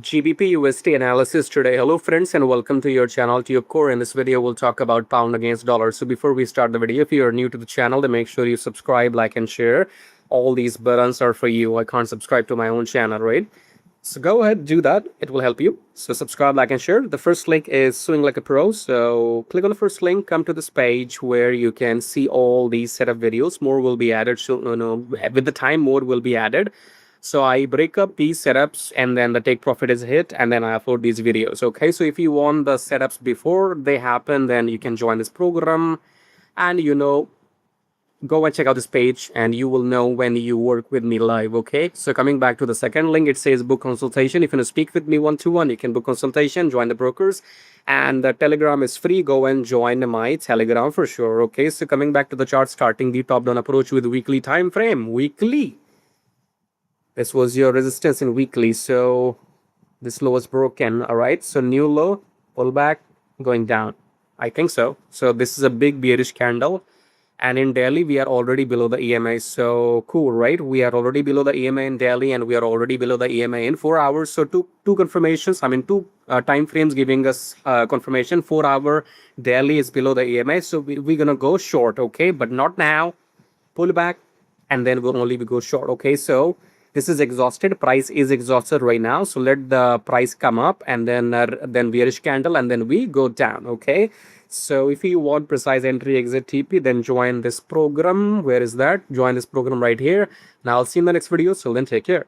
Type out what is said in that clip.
GBPUSD analysis today. Hello friends and welcome to your channel TubeCore. In this video we'll talk about pound against dollar. So before we start the video, if you are new to the channel, then make sure you subscribe, like and share. All these buttons are for you. I can't subscribe to my own channel, right? So go ahead, do that. It will help you. So subscribe, like and share. The first link is Swing Like a Pro. So click on the first link, come to this page where you can see all these set of videos. More will be added. So with the time more will be added. So I break up these setups and then the take profit is hit and then I upload these videos. Okay, so if you want the setups before they happen, then you can join this program and go and check out this page and you will know when you work with me live. Okay, so coming back to the second link, it says book consultation. If you want to speak with me one-to-one, you can book consultation, join the brokers, and the Telegram is free. Go and join my Telegram for sure. Okay, so coming back to the chart, starting the top down approach with weekly time frame. This was your resistance in weekly. So this low was broken. All right. So new low, pullback, going down. I think so. So this is a big bearish candle. And in daily, we are already below the EMA. So cool, right? We are already below the EMA in daily and we are already below the EMA in 4 hours. So two confirmations. Two time frames giving us confirmation. 4 hour daily is below the EMA. So we're going to go short. Okay. But not now. Pull back and then we'll only go short. Okay. So this is exhausted. Price is exhausted right now. So let the price come up and then bearish candle and then we go down. Okay. So if you want precise entry exit TP, then join this program. Where is that? Join this program right here. Now I'll see you in the next video. So then take care.